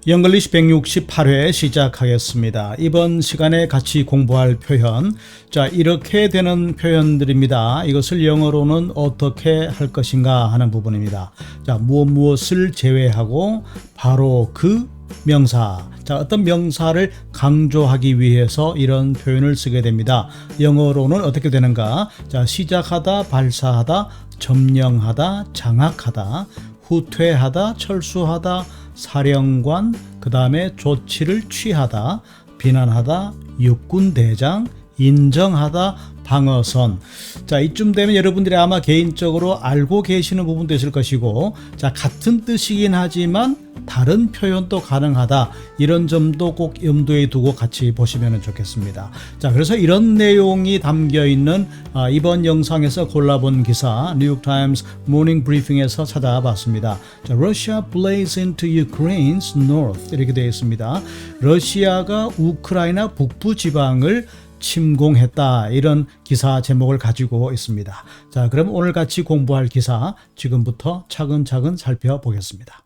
영글리시 168회 시작하겠습니다. 이번 시간에 같이 공부할 표현, 자 이렇게 되는 표현들입니다. 이것을 영어로는 어떻게 할 것인가 하는 부분입니다. 자 무엇을 제외하고 바로 그 명사, 자 어떤 명사를 강조하기 위해서 이런 표현을 쓰게 됩니다. 영어로는 어떻게 되는가? 자 시작하다, 발사하다, 점령하다, 장악하다, 후퇴하다, 철수하다, 사령관, 그 다음에 조치를 취하다, 비난하다, 육군대장, 인정하다, 방어선. 자 이쯤 되면 여러분들이 아마 개인적으로 알고 계시는 부분도 있을 것이고, 자 같은 뜻이긴 하지만 다른 표현도 가능하다, 이런 점도 꼭 염두에 두고 같이 보시면 좋겠습니다. 자 그래서 이런 내용이 담겨 있는 이번 영상에서 골라본 기사, 뉴욕타임스 모닝 브리핑에서 찾아봤습니다. 자 Russia blaze into Ukraine's north, 이렇게 되어 있습니다. 러시아가 우크라이나 북부 지방을 침공했다, 이런 기사 제목을 가지고 있습니다. 자 그럼 오늘 같이 공부할 기사 지금부터 차근차근 살펴보겠습니다.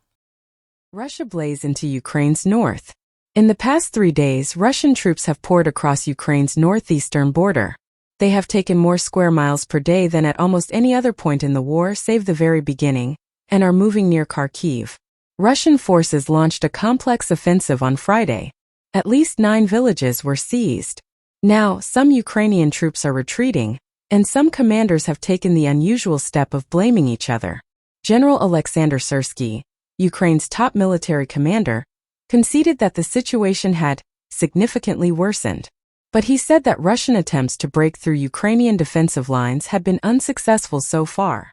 Russia blaze into Ukraine's north. In the past 3 days, Russian troops have poured across Ukraine's northeastern border. They have taken more square miles per day than at almost any other point in the war save the very beginning, and are moving near Kharkiv. Russian forces launched a complex offensive on Friday. At least 9 villages were seized. Now, some Ukrainian troops are retreating, and some commanders have taken the unusual step of blaming each other. General Alexander Syrsky, Ukraine's top military commander, conceded that the situation had significantly worsened. But he said that Russian attempts to break through Ukrainian defensive lines had been unsuccessful so far.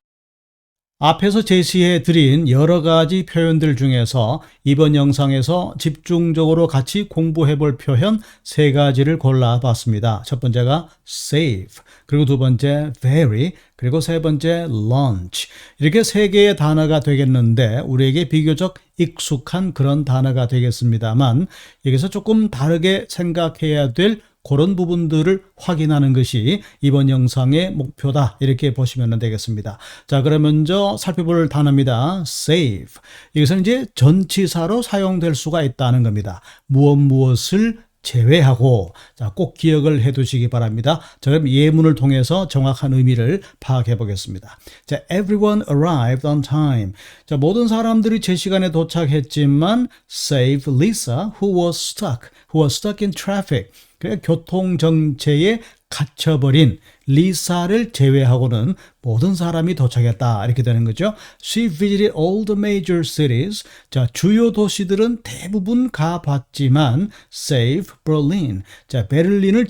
앞에서 제시해 드린 여러 가지 표현들 중에서 이번 영상에서 집중적으로 같이 공부해 볼 표현 3가지를 골라봤습니다. 첫 번째가 save, 그리고 두 번째 very, 그리고 세 번째 launch. 이렇게 3개의 단어가 되겠는데 우리에게 비교적 익숙한 그런 단어가 되겠습니다만, 여기서 조금 다르게 생각해야 될 그런 부분들을 확인하는 것이 이번 영상의 목표다, 이렇게 보시면 되겠습니다. 자 그럼 먼저 살펴볼 단어입니다. save. 이것은 이제 전치사로 사용될 수가 있다는 겁니다. 무엇을 제외하고, 자, 꼭 기억을 해 두시기 바랍니다. 자, 그럼 예문을 통해서 정확한 의미를 파악해 보겠습니다. 자, everyone arrived on time. 자, 모든 사람들이 제 시간에 도착했지만 save Lisa who was stuck in traffic. 그러니까 교통정체에 갇혀버린 리사를 제외하고는 모든 사람이 도착했다, 이렇게 되는 거죠. She visited all the major cities. 자, 주요 도시들은 대부분 가봤지만 save Berlin. 자, 베를린을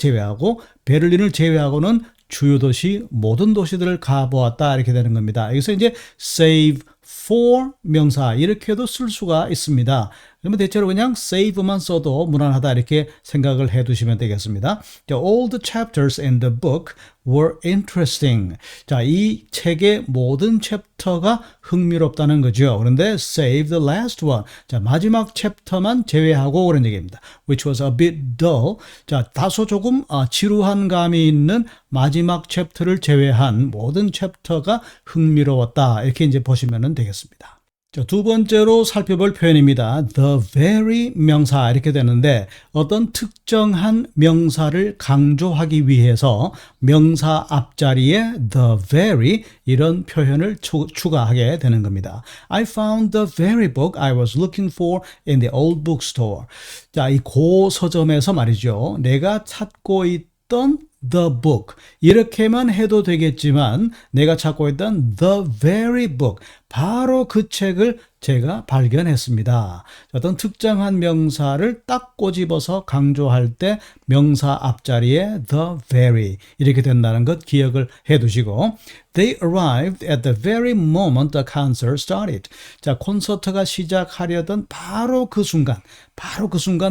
제외하고는 주요 도시 모든 도시들을 가보았다, 이렇게 되는 겁니다. 여기서 이제 save for 명사 이렇게도 쓸 수가 있습니다. 그러면 대체로 그냥 save만 써도 무난하다, 이렇게 생각을 해 두시면 되겠습니다. All the chapters in the book were interesting. 자, 이 책의 모든 챕터가 흥미롭다는 거죠. 그런데 save the last one. 자, 마지막 챕터만 제외하고 그런 얘기입니다. Which was a bit dull. 자, 다소 조금 지루한 감이 있는 마지막 챕터를 제외한 모든 챕터가 흥미로웠다, 이렇게 이제 보시면 되겠습니다. 자, 두 번째로 살펴볼 표현입니다. The very 명사, 이렇게 되는데 어떤 특정한 명사를 강조하기 위해서 명사 앞자리에 the very 이런 표현을 추가하게 되는 겁니다. I found the very book I was looking for in the old bookstore. 자, 이 고 서점에서 말이죠. 내가 찾고 있던 the book, 이렇게만 해도 되겠지만 내가 찾고 있던 the very book, 바로 그 책을 제가 발견했습니다. 어떤 특정한 명사를 딱 꼬집어서 강조할 때 명사 앞자리에 the very 이렇게 된다는 것 기억을 해 두시고, They arrived at the very moment the concert started. 자, 콘서트가 시작하려던 바로 그 순간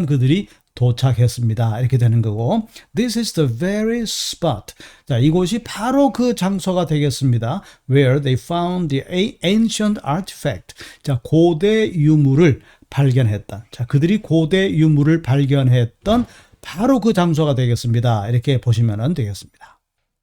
그들이 도착했습니다, 이렇게 되는 거고, This is the very spot. 자, 이곳이 바로 그 장소가 되겠습니다. Where they found the ancient artifact. 자, 고대 유물을 발견했던. 자, 그들이 고대 유물을 발견했던 바로 그 장소가 되겠습니다. 이렇게 보시면 되겠습니다.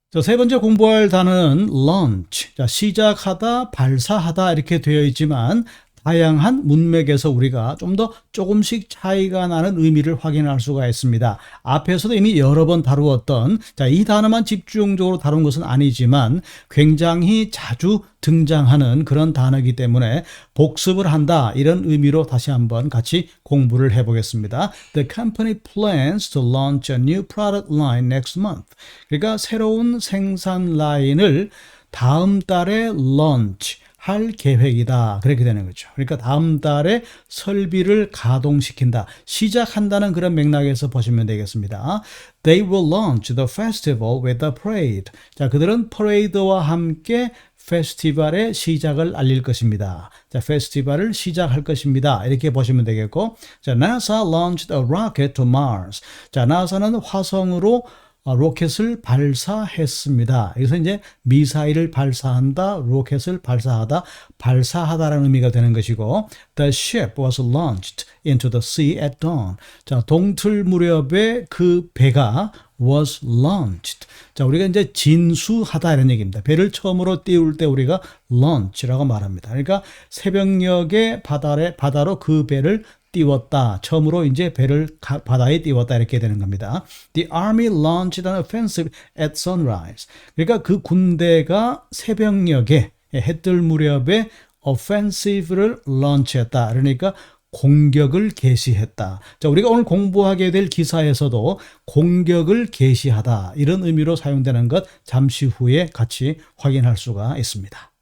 자, 세 번째 공부할 단어는 launch. 자, 시작하다, 발사하다 이렇게 되어 있지만 다양한 문맥에서 우리가 좀 더 조금씩 차이가 나는 의미를 확인할 수가 있습니다. 앞에서도 이미 여러 번 다루었던 이 단어만 집중적으로 다룬 것은 아니지만 굉장히 자주 등장하는 그런 단어이기 때문에 복습을 한다 이런 의미로 다시 한번 같이 공부를 해보겠습니다. The company plans to launch a new product line next month. 그러니까 새로운 생산 라인을 다음 달에 launch 할 계획이다. 그렇게 되는 거죠. 그러니까 다음 달에 설비를 가동시킨다. 시작한다는 그런 맥락에서 보시면 되겠습니다. They will launch the festival with a parade. 자, 그들은 퍼레이드와 함께 페스티벌의 시작을 알릴 것입니다. 자, 페스티벌을 시작할 것입니다. 이렇게 보시면 되겠고, 자, NASA launched a rocket to Mars. 자, 나사는 화성으로 로켓을 발사했습니다. 여기서 이제 미사일을 발사한다, 로켓을 발사하다, 발사하다라는 의미가 되는 것이고, The ship was launched into the sea at dawn. 자, 동틀 무렵에 그 배가 was launched. 자, 우리가 이제 진수하다 이런 얘기입니다. 배를 처음으로 띄울 때 우리가 launch라고 말합니다. 그러니까 새벽녘에 바다로 그 배를 띄웠다. 처음으로 이제 배를 바다에 띄웠다 이렇게 되는 겁니다. The army launched an offensive at sunrise. 그러니까 그 군대가 새벽녘에 해 뜰 무렵에 offensive를 launch했다. 그러니까 공격을 개시했다. 자, 우리가 오늘 공부하게 될 기사에서도 공격을 개시하다 이런 의미로 사용되는 것 잠시 후에 같이 확인할 수가 있습니다.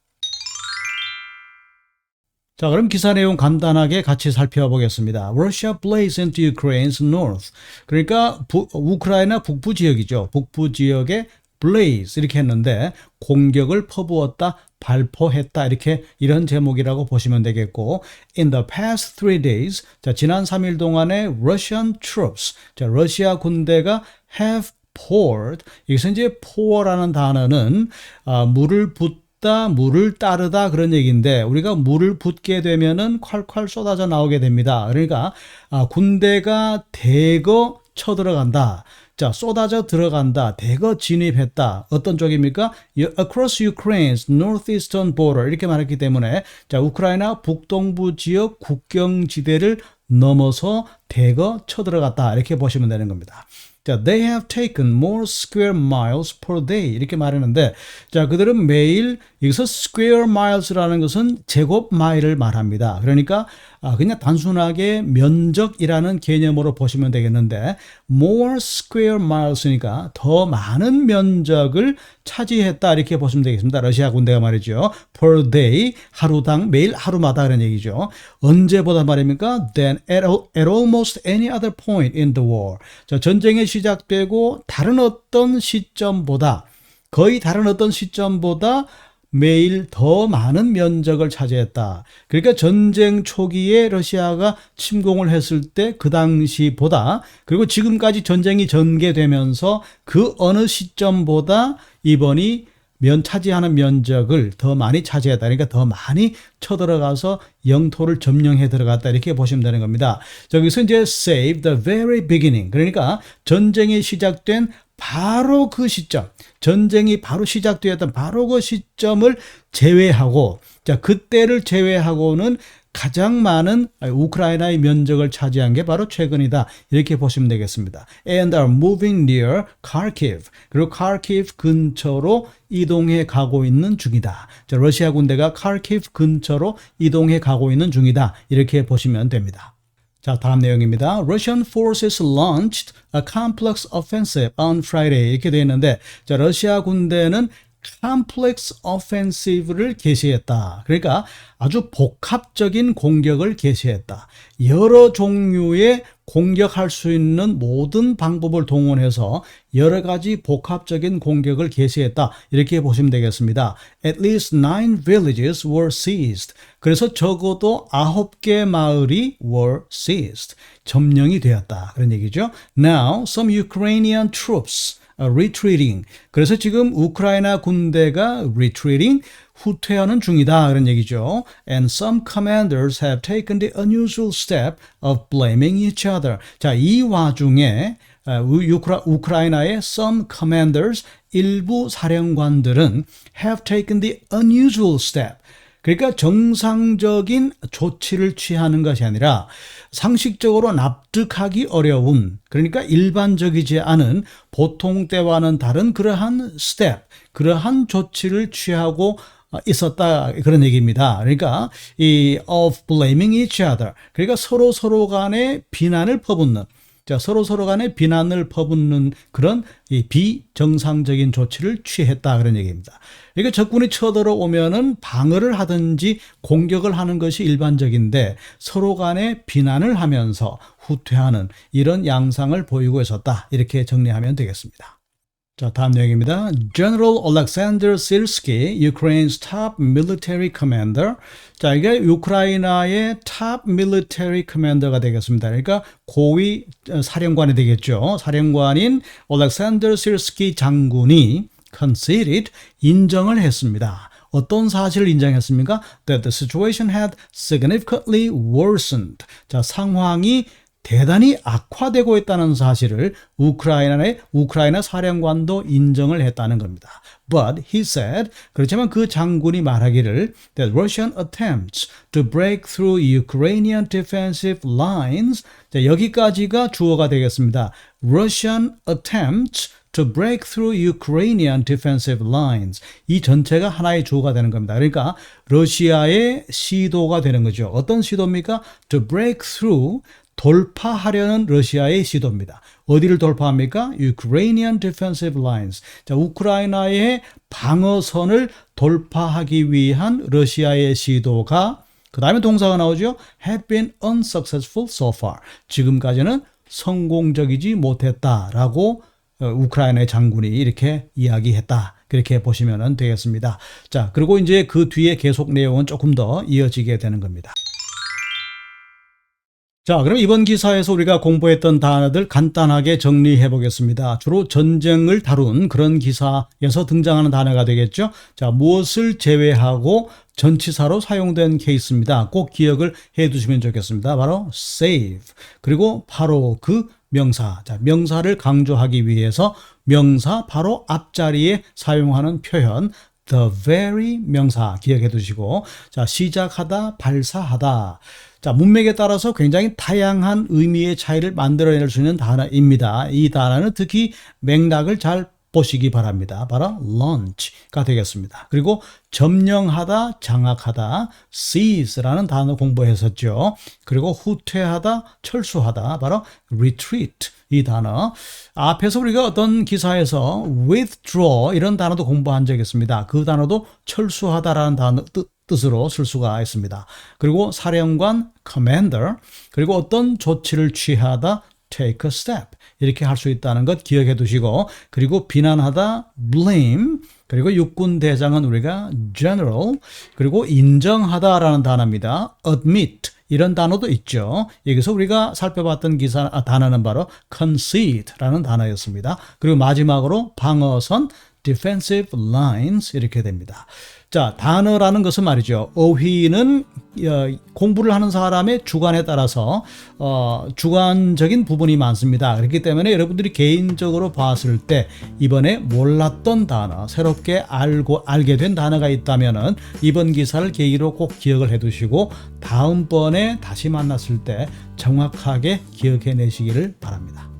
자, 그럼 기사 내용 간단하게 같이 살펴보겠습니다. Russia blazed into Ukraine's north. 그러니까 우크라이나 북부 지역이죠. 북부 지역에 blaze 이렇게 했는데 공격을 퍼부었다, 발포했다 이런 제목이라고 보시면 되겠고, in the past 3 days, 자, 지난 3일 동안에 Russian troops, 자, 러시아 군대가 have poured, 여기서 이제 pour라는 단어는 물을 붓다, 물을 따르다 그런 얘기인데, 우리가 물을 붓게 되면은 콸콸 쏟아져 나오게 됩니다. 그러니까 군대가 대거 쳐들어간다. 자, 쏟아져 들어간다, 대거 진입했다. 어떤 쪽입니까? Across Ukraine's northeastern border 이렇게 말했기 때문에 자, 우크라이나 북동부 지역 국경지대를 넘어서 대거 쳐들어갔다. 이렇게 보시면 되는 겁니다. 자, they have taken more square miles per day 이렇게 말하는데, 자, 그들은 매일 여기서 square miles라는 것은 제곱 마일을 말합니다. 그러니까 그냥 단순하게 면적이라는 개념으로 보시면 되겠는데, more square miles니까 더 많은 면적을 차지했다 이렇게 보시면 되겠습니다. 러시아 군대가 말이죠. per day 하루당 매일 하루마다 그런 얘기죠. 언제보다 말입니까? than at almost any other point in the war. 자, 전쟁이 시작되고 다른 어떤 시점보다, 거의 다른 어떤 시점보다 매일 더 많은 면적을 차지했다. 그러니까 전쟁 초기에 러시아가 침공을 했을 때 그 당시보다, 그리고 지금까지 전쟁이 전개되면서 그 어느 시점보다 이번이 차지하는 면적을 더 많이 차지했다. 그러니까 더 많이 쳐들어가서 영토를 점령해 들어갔다. 이렇게 보시면 되는 겁니다. 여기서 이제 save the very beginning. 그러니까 전쟁이 시작된 바로 그 시점, 전쟁이 바로 시작되었던 바로 그 시점을 제외하고, 자, 그때를 제외하고는 가장 많은 우크라이나의 면적을 차지한 게 바로 최근이다. 이렇게 보시면 되겠습니다. And are moving near Kharkiv. 그리고 Kharkiv 근처로 이동해 가고 있는 중이다. 자, 러시아 군대가 Kharkiv 근처로 이동해 가고 있는 중이다. 이렇게 보시면 됩니다. 자, 다음 내용입니다. Russian forces launched a complex offensive on Friday. 이렇게 되어 있는데, 자, 러시아 군대는 complex offensive를 개시했다. 그러니까 아주 복합적인 공격을 개시했다. 여러 종류의 공격할 수 있는 모든 방법을 동원해서 여러 가지 복합적인 공격을 개시했다. 이렇게 보시면 되겠습니다. At least 9 villages were seized. 그래서 적어도 9개 마을이 were seized. 점령이 되었다. 그런 얘기죠. Now, some Ukrainian troops retreating. 그래서 지금 우크라이나 군대가 retreating, 후퇴하는 중이다. 그런 얘기죠. And some commanders have taken the unusual step of blaming each other. 자, 이 와중에 우크라이나의 some commanders, 일부 사령관들은 have taken the unusual step. 그러니까 정상적인 조치를 취하는 것이 아니라 상식적으로 납득하기 어려운, 그러니까 일반적이지 않은 보통 때와는 다른 그러한 스텝, 그러한 조치를 취하고 있었다, 그런 얘기입니다. 그러니까 이 of blaming each other, 그러니까 서로 간에 비난을 퍼붓는, 자, 서로 간에 비난을 퍼붓는 그런 이 비정상적인 조치를 취했다, 그런 얘기입니다. 그러니까 적군이 쳐들어오면은 방어를 하든지 공격을 하는 것이 일반적인데 서로 간에 비난을 하면서 후퇴하는 이런 양상을 보이고 있었다, 이렇게 정리하면 되겠습니다. 자, 다음 내용입니다. General Alexander Syrskyi, Ukraine's top military commander. 자, 이게 우크라이나의 top military commander가 되겠습니다. 그러니까 고위 사령관이 되겠죠. 사령관인 Alexander Syrskyi 장군이 conceded, 인정을 했습니다. 어떤 사실을 인정했습니까? That the situation had significantly worsened. 자, 상황이 대단히 악화되고 있다는 사실을 우크라이나 사령관도 인정을 했다는 겁니다. But he said, 그렇지만 그 장군이 말하기를 that Russian attempts to break through Ukrainian defensive lines, 자, 여기까지가 주어가 되겠습니다. Russian attempts to break through Ukrainian defensive lines. 이 전체가 하나의 주어가 되는 겁니다. 그러니까 러시아의 시도가 되는 거죠. 어떤 시도입니까? To break through, 돌파하려는 러시아의 시도입니다. 어디를 돌파합니까? Ukrainian defensive lines. 자, 우크라이나의 방어선을 돌파하기 위한 러시아의 시도가, 그 다음에 동사가 나오죠. had been unsuccessful so far. 지금까지는 성공적이지 못했다라고 우크라이나의 장군이 이렇게 이야기했다, 그렇게 보시면 되겠습니다. 자, 그리고 이제 그 뒤에 계속 내용은 조금 더 이어지게 되는 겁니다. 자, 그럼 이번 기사에서 우리가 공부했던 단어들 간단하게 정리해 보겠습니다. 주로 전쟁을 다룬 그런 기사에서 등장하는 단어가 되겠죠. 자, 무엇을 제외하고 전치사로 사용된 케이스입니다. 꼭 기억을 해 두시면 좋겠습니다. 바로 save, 그리고 바로 그 명사. 자, 명사를 강조하기 위해서 명사 바로 앞자리에 사용하는 표현 the very 명사 기억해 두시고, 자, 시작하다, 발사하다. 자, 문맥에 따라서 굉장히 다양한 의미의 차이를 만들어낼 수 있는 단어입니다. 이 단어는 특히 맥락을 잘 보시기 바랍니다. 바로 launch가 되겠습니다. 그리고 점령하다, 장악하다, seize라는 단어 공부했었죠. 그리고 후퇴하다, 철수하다, 바로 retreat, 이 단어. 앞에서 우리가 어떤 기사에서 withdraw 이런 단어도 공부한 적이 있습니다. 그 단어도 철수하다라는 단어 뜻으로 쓸 수가 있습니다. 그리고 사령관, commander, 그리고 어떤 조치를 취하다, take a step, 이렇게 할 수 있다는 것 기억해 두시고, 그리고 비난하다, blame, 그리고 육군 대장은 우리가 general, 그리고 인정하다라는 단어입니다. admit, 이런 단어도 있죠. 여기서 우리가 살펴봤던 단어는 바로 concede라는 단어였습니다. 그리고 마지막으로 방어선, defensive lines, 이렇게 됩니다. 자, 단어라는 것은 말이죠. 어휘는 공부를 하는 사람의 주관에 따라서 주관적인 부분이 많습니다. 그렇기 때문에 여러분들이 개인적으로 봤을 때 이번에 몰랐던 단어, 새롭게 알게 된 단어가 있다면은 이번 기사를 계기로 꼭 기억을 해 두시고 다음번에 다시 만났을 때 정확하게 기억해 내시기를 바랍니다.